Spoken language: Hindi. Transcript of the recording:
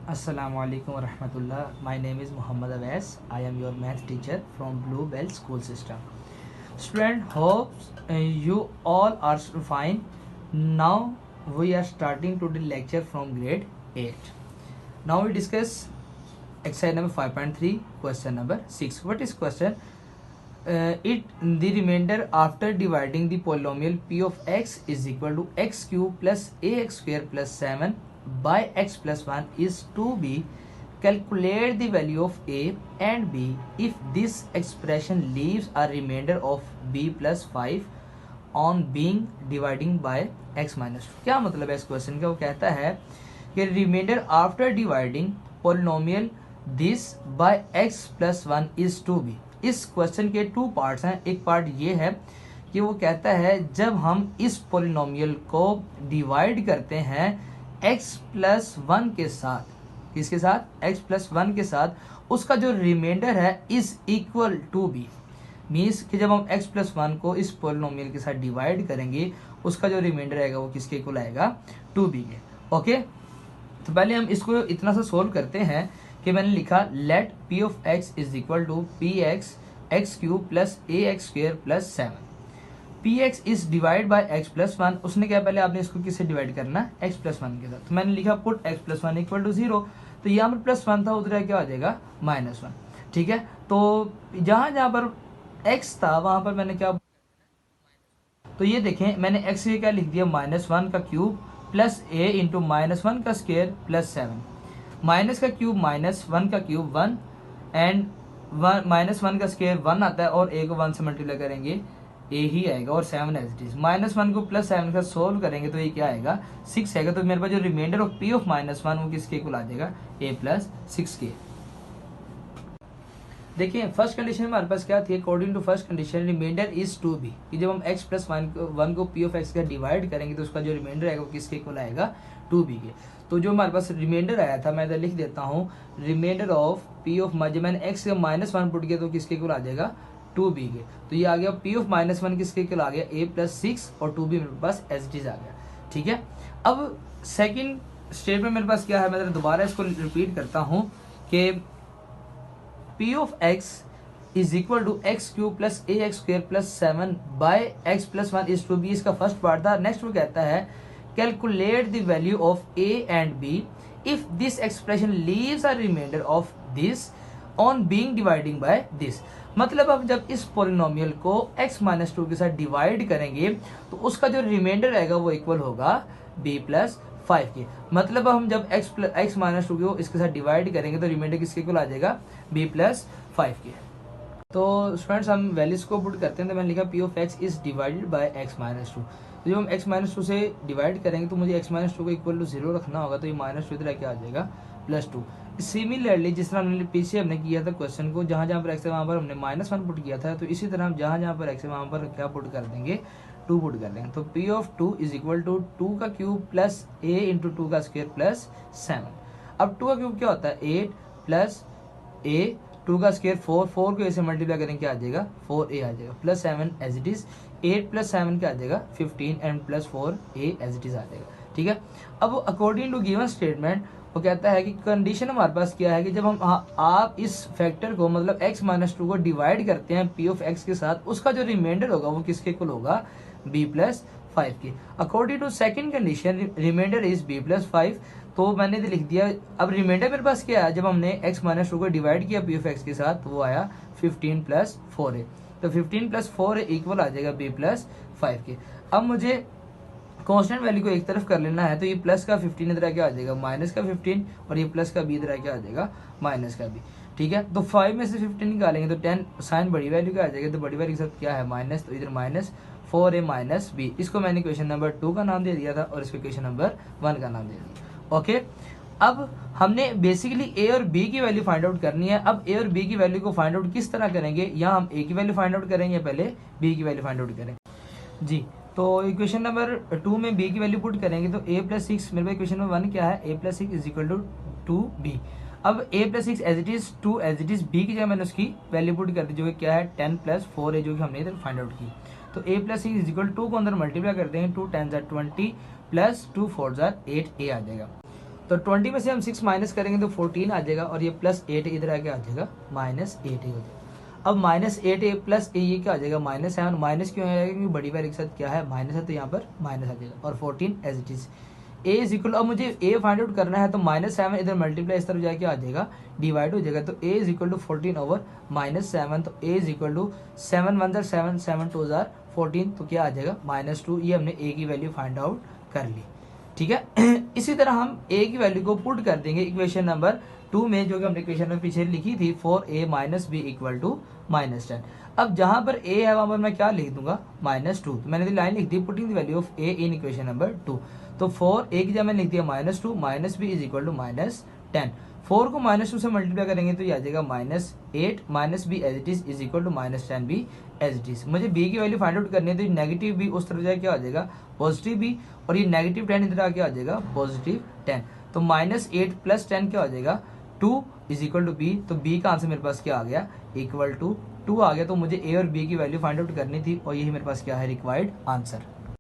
Assalamu alaikum warahmatullah. My name is Muhammad Awais. I am your math teacher from Blue Bell School System. Student, hopes you all are fine. Now we are starting to the lecture from grade 8. Now we discuss exercise number 5.3, question number 6. What is question? The remainder after dividing the polynomial p of x is equal to x cube plus ax square plus 7 by x plus 1 is to be. Calculate the value of a and b if this expression leaves a remainder of b plus 5 on being dividing by x minus 2. क्या मतलब है इस क्वेश्चन का? वो कहता है कि remainder after dividing polynomial this by x plus 1 is two b. इस क्वेश्चन के टू पार्ट्स हैं. एक पार्ट ये है कि वो कहता है जब हम इस पोलिनोमियल को डिवाइड करते हैं x प्लस 1 के साथ, किसके साथ? x प्लस 1 के साथ, उसका जो रिमाइंडर है is equal to b. Means कि जब हम x प्लस 1 को इस पोलिनोमियल के साथ डिवाइड करेंगे उसका जो रिमाइंडर आएगा वो किसके इक्वल आएगा? 2b के. ओके, तो पहले हम इसको इतना सा सोल्व करते हैं कि मैंने लिखा let p of x is equal to px x cube plus ax square plus 7. px is divide by x plus 1. उसने क्या, पहले आपने इसको किससे डिवाइड करना है? x प्लस 1 के साथ. तो मैंने लिखा put x plus 1 equal to 0. तो यहाँ पर प्लस 1 था, उधर क्या हो जाएगा? माइनस 1. ठीक है, तो जहाँ जहाँ पर x था वहां पर मैंने क्या, तो ये देखें मैंने x के क्या लिख दिया? माइनस 1 का cube plus a into minus 1 का स्क्वेयर प्लस 7. माइनस का क्यूब माइनस 1 का क्यूब 1 एंड माइनस 1 का स्क्वेयर 1 आता है और a को 1 से मल्टीप्लाई करेंगे a ही आएगा और 7 एज इट इज. माइनस 1 को प्लस 7 का सोल्व करेंगे तो ये क्या आएगा? 6 आएगा. तो मेरे पास जो remainder of p of minus 1 वो किसके इक्वल आ जाएगा? a प्लस 6 के. देखिए फर्स्ट कंडीशन में हमारे पास क्या थी? According to first condition remainder is two b, कि जब हम x प्लस 1 को p ऑफ x का डिवाइड करेंगे तो उसका जो रिमाइंडर आएगा वो किसके इक्वल आएगा? 2b के. तो जो हमारे पास रिमाइंडर आया था मैं इधर लिख देता हूँ, रिमाइंडर ऑफ p ऑफ, जब मैंने x का माइनस 1 पुट किया तो किसके इक्वल आ जाएगा? 2b के. तो ये आ गया p ऑफ माइनस 1 किसके इक्वल आ गया? a प्लस 6 और 2b मेरे पास एज इट इज आ गया. ठीक है, अब सेकेंड स्टेप में मेरे पास क्या है, मैं दोबारा इसको रिपीट करता हूँ कि p of x is equal to x cube plus a x square plus 7 by x plus 1 is two b. इसका फर्स्ट पार्ट था. नेक्स्ट वो कहता है calculate the value of a and b if this expression leaves a remainder of this on being dividing by this. मतलब अब जब इस पोलिनोमियल को x माइनस 2 के साथ डिवाइड करेंगे तो उसका जो रिमाइंडर आएगा वो इक्वल होगा b प्लस 5 के. मतलब हम जब x माइनस 2 को इसके साथ डिवाइड करेंगे तो रिमाइंडर किसके इक्वल आ जाएगा? b प्लस 5 के. तो स्टूडेंट्स हम वैल्यूज को पुट करते हैं. तो मैंने लिखा p of x is divided by x minus 2. तो जब हम x माइनस 2 से डिवाइड करेंगे तो मुझे x माइनस 2 को इक्वल टू 0 रखना होगा. तो ये माइनस 2 इधर क्या आ जाएगा? प्लस 2. सिमिलरली जिस तरह हमने पीछे हमने किया था क्वेश्चन को, जहाँ जहाँ पर x है वहाँ पर हमने माइनस 1 पुट किया था, तो इसी तरह हम जहाँ जहाँ पर x है वहाँ पर क्या पुट कर देंगे? 2 पुट कर देंगे. तो p of 2 is equal to 2 का क्यूब प्लस a इंटू 2 का स्क्वायर प्लस 7. अब 2 का क्यूब क्या होता है? 8 प्लस a, 2 का स्क्वायर 4, 4 को ऐसे मल्टीप्लाई करेंगे क्या आ जाएगा? 4a आ जाएगा plus 7 as it is. 8 plus 7 क्या आ जाएगा? 15 and plus 4a as it is आ जाएगा. ठीक है, अब अकॉर्डिंग टू गिवन स्टेटमेंट वो कहता है कि कंडीशन हमारे पास क्या है कि जब हम आप इस फैक्टर को मतलब x माइनस 2 को डिवाइड करते हैं p ऑफ x के साथ, उसका जो रिमाइंडर होगा वो किसके इक्वल होगा? b प्लस 5 के. According to second condition remainder is b plus 5. तो मैंने लिख दिया. अब रिमाइंडर मेरे पास क्या है? जब हमने x माइनस 2 को डिवाइड किया p ऑफ x के साथ तो वो आया 15 प्लस 4a. तो 15 प्लस 4a इक्वल आ जाएगा b प्लस 5 के. अब मुझे कांस्टेंट वैल्यू को एक तरफ कर लेना है. तो ये प्लस का 15 इधर क्या आ जाएगा? माइनस का 15 और ये प्लस का b इधर क्या आ जाएगा? माइनस का b. ठीक है, तो 5 में से 15 निकालेंगे तो 10 साइन बड़ी वैल्यू का आ जाएगा. तो बड़ी वैल्यू के साथ क्या है? माइनस. तो इधर माइनस 4a माइनस b. इसको मैंने क्वेश्चन नंबर 2 का नाम दे दिया था और इसको क्वेश्चन नंबर 1 का नाम दे दिया. ओके, अब हमने बेसिकली a और b की वैल्यू फाइंड आउट करनी है. अब a और b की वैल्यू को फाइंड आउट किस तरह करेंगे? यहाँ हम a की वैल्यू फाइंड आउट करेंगे, पहले b की वैल्यू फाइंड आउट करेंगे. जी, तो इक्वेशन नंबर 2 में b की वैल्यू पुट करेंगे तो a प्लस 6, मेरे पास इक्वेशन नंबर 1 क्या है? a plus 6 is equal to 2b. अब a plus 6 as it is 2 as it is b की जगह मैंने उसकी वैल्यू पुट कर दी जो कि क्या है? 10 प्लस 4 है जो कि हमने इधर फाइंड आउट की. तो a प्लस 6 इज इक्वल 2 को अंदर मल्टीप्लाई कर देंगे. 2 10 20 प्लस 2 4 8 a आ जाएगा. तो 20 में से हम 6 माइनस करेंगे तो 14 आ जाएगा, और ये +8 इधर आके आ जाएगा -8 हो जाएगा। अब -8 प्लस ये क्या आ जाएगा -7। माइनस क्यों आएगा, क्योंकि बड़ी वाले के साथ क्या है माइनस है, तो यहाँ पर माइनस आ जाएगा, और 14 as it is. A is equal, अब मुझे ए फाइंड आउट करना है, तो -7 इधर मल्टीप्लाई इस तरफ जाके आ जाएगा, डिवाइड हो जाएगा, तो ए इज इक्वल टू 14 ओवर -7। तो ए इज इक्वल टू 7 1 7 7 2 14, तो क्या आ जाएगा -2। ये हमने ए की वैल्यू फाइंड आउट कर ली, ठीक है। इसी तरह हम ए की वैल्यू को पुट कर देंगे इक्वेशन नंबर 2 में, जो कि हमने इक्वेशन में पीछे लिखी थी 4a - b इक्वल टू -10। अब जहां पर a है वहां पर मैं क्या लिख दूंगा -2। तो मैंने लाइन लिख दी putting the value of a in equation number 2। तो 4a की जगह मैंने लिख दिया -2 -b इज इक्वल टू -10। 4 को -2 से मल्टीप्लाई करेंगे तो ये आ जाएगा -8 -b as it is equal to -10 b as it is. मुझे b की वैल्यू फाइंड आउट करनी है, तो नेगेटिव b उस तरफ जाए क्या आ जाएगा पॉजिटिव b, और ये -10 इधर आके आ जाएगा +10। तो -8 + 10 क्या आ जाएगा 2 इज इक्वल टू बी। तो बी का आंसर मेरे पास क्या आ गया इक्वल टू 2 आ गया। तो मुझे ए और बी की वैल्यू फाइंड आउट करनी थी, और यही मेरे पास क्या है रिक्वायर्ड आंसर।